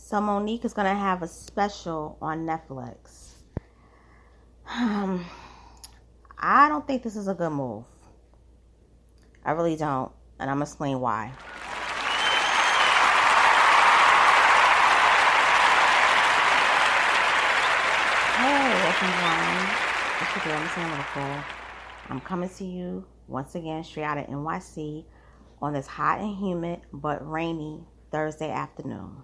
So Monique is going to have a special on Netflix. I don't think this is a good move. I really don't. And I'm going to explain why. Hey, welcome, it's your girl, Miss Analytical. I'm coming to you once again straight out of NYC on this hot and humid but rainy Thursday afternoon.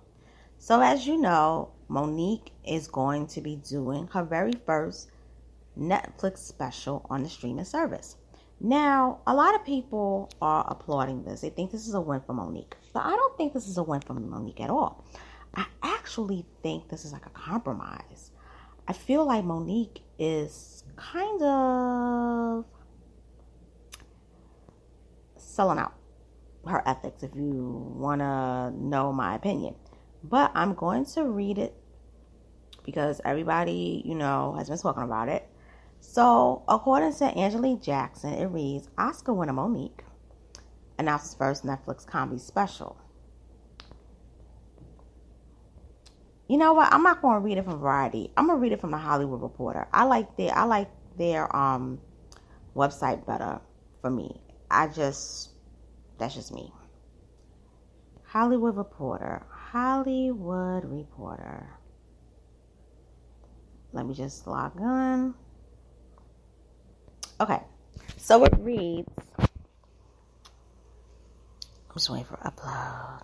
So as you know, Monique is going to be doing her very first Netflix special on the streaming service. Now, a lot of people are applauding this. They think this is a win for Monique. But I don't think this is a win for Monique at all. I actually think this is like a compromise. I feel like Monique is kind of selling out her ethics, if you want to know my opinion. But I'm going to read it because everybody, has been talking about it. So, according to Angelique Jackson, it reads, Oscar winner Monique announces first Netflix comedy special. You know what? I'm not going to read it from Variety. I'm going to read it from the Hollywood Reporter. I like their website better for me. That's just me. Hollywood Reporter. Let me just log in. Okay. So it reads. I'm just waiting for upload.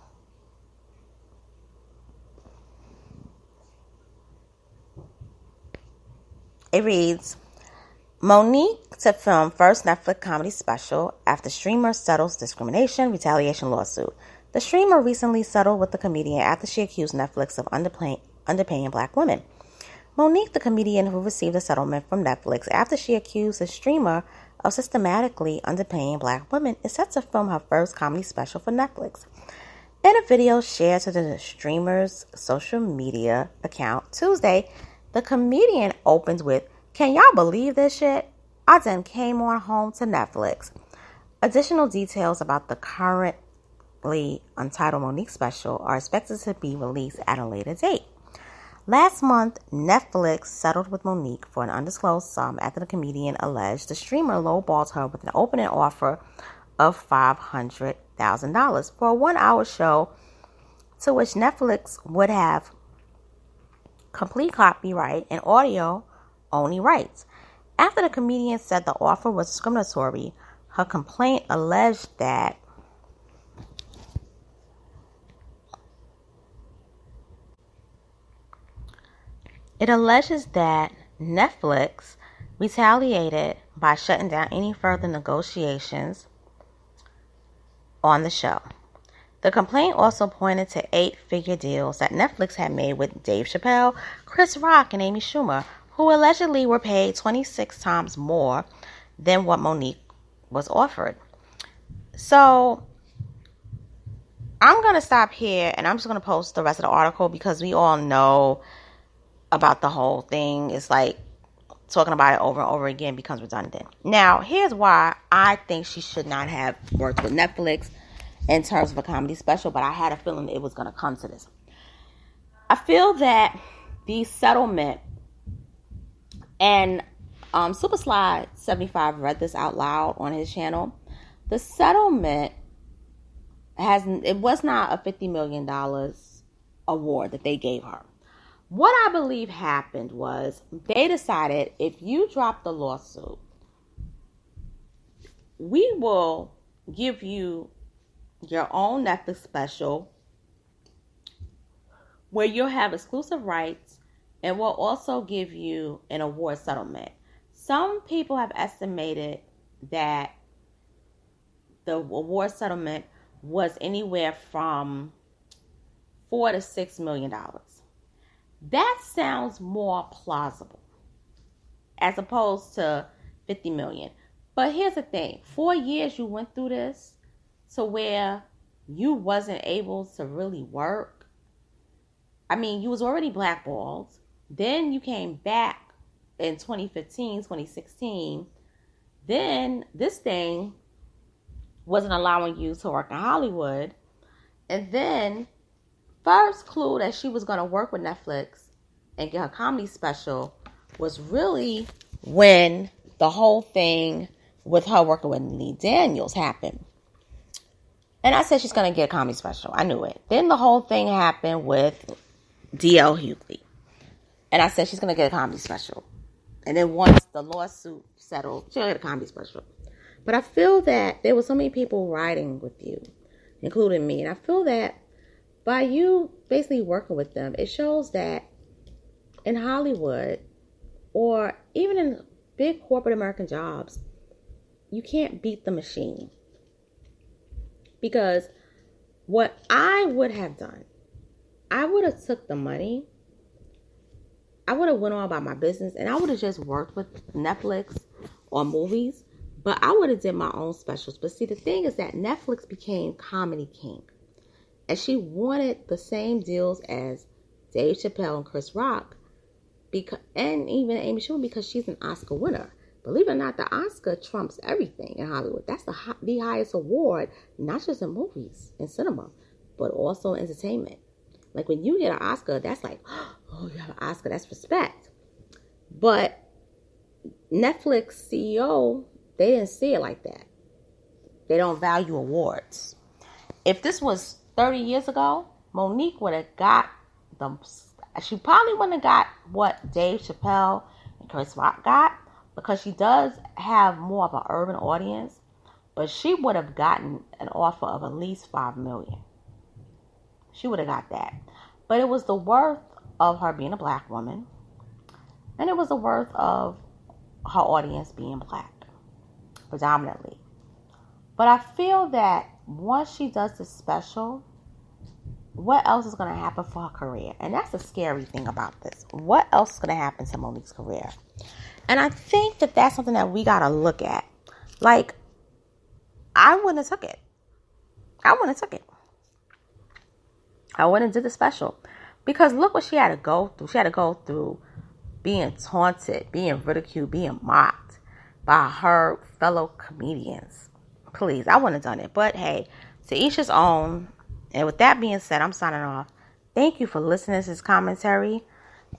It reads, Monique to film first Netflix comedy special after streamer settles discrimination retaliation lawsuit. The streamer recently settled with the comedian after she accused Netflix of underpaying black women. Monique, the comedian who received a settlement from Netflix after she accused the streamer of systematically underpaying black women, is set to film her first comedy special for Netflix. In a video shared to the streamer's social media account Tuesday, the comedian opens with, "Can y'all believe this shit? I done came on home to Netflix." Additional details about the currently untitled Monique special are expected to be released at a later date. Last month, Netflix settled with Monique for an undisclosed sum after the comedian alleged the streamer lowballed her with an opening offer of $500,000 for a 1-hour show to which Netflix would have complete copyright and audio-only rights. After the comedian said the offer was discriminatory, her complaint alleged that it alleges that Netflix retaliated by shutting down any further negotiations on the show. The complaint also pointed to 8-figure deals that Netflix had made with Dave Chappelle, Chris Rock, and Amy Schumer, who allegedly were paid 26 times more than what Monique was offered. So I'm going to stop here and I'm just going to post the rest of the article because we all know about the whole thing. It's like talking about it over and over again becomes redundant. Now, here's why I think she should not have worked with Netflix in terms of a comedy special, but I had a feeling that it was going to come to this. I feel that the settlement, and Super Slide 75 read this out loud on his channel. The settlement it was not a $50 million award that they gave her. What I believe happened was they decided, if you drop the lawsuit, we will give you your own Netflix special where you'll have exclusive rights, and we'll also give you an award settlement. Some people have estimated that the award settlement was anywhere from $4 to $6 million. That sounds more plausible as opposed to $50 million. But here's the thing. 4 years you went through this to where you wasn't able to really work. I mean, you was already blackballed. Then you came back in 2015, 2016. Then this thing wasn't allowing you to work in Hollywood. And then first clue that she was going to work with Netflix and get her comedy special was really when the whole thing with her working with Lee Daniels happened. And I said she's going to get a comedy special. I knew it. Then the whole thing happened with D.L. Hughley. And I said she's going to get a comedy special. And then once the lawsuit settled, she'll get a comedy special. But I feel that there were so many people riding with you, including me. And I feel that by you basically working with them, it shows that in Hollywood or even in big corporate American jobs, you can't beat the machine. Because what I would have done, I would have took the money, I would have went on about my business, and I would have just worked with Netflix or movies, but I would have did my own specials. But see, the thing is that Netflix became Comedy King, and she wanted the same deals as Dave Chappelle and Chris Rock, and even Amy Schumer, because she's an Oscar winner. Believe it or not, the Oscar trumps everything in Hollywood. That's the highest award, not just in movies and cinema, but also in entertainment. Like when you get an Oscar, that's like, oh, you have an Oscar, that's respect. But Netflix CEO, they didn't see it like that. They don't value awards. If this was 30 years ago, Monique would have got she probably wouldn't have got what Dave Chappelle and Chris Rock got, because she does have more of an urban audience, but she would have gotten an offer of at least $5 million. She would have got that. But it was the worth of her being a black woman, and it was the worth of her audience being black, predominantly. But I feel that once she does this special, what else is going to happen for her career? And that's the scary thing about this. What else is going to happen to Monique's career? And I think that that's something that we got to look at. Like, I wouldn't have took it. I wouldn't have did the special. Because look what she had to go through. She had to go through being taunted, being ridiculed, being mocked by her fellow comedians. Please, I wouldn't have done it. But hey, to each his own. And with that being said, I'm signing off. Thank you for listening to this commentary.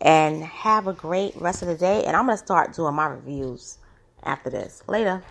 And have a great rest of the day. And I'm going to start doing my reviews after this. Later.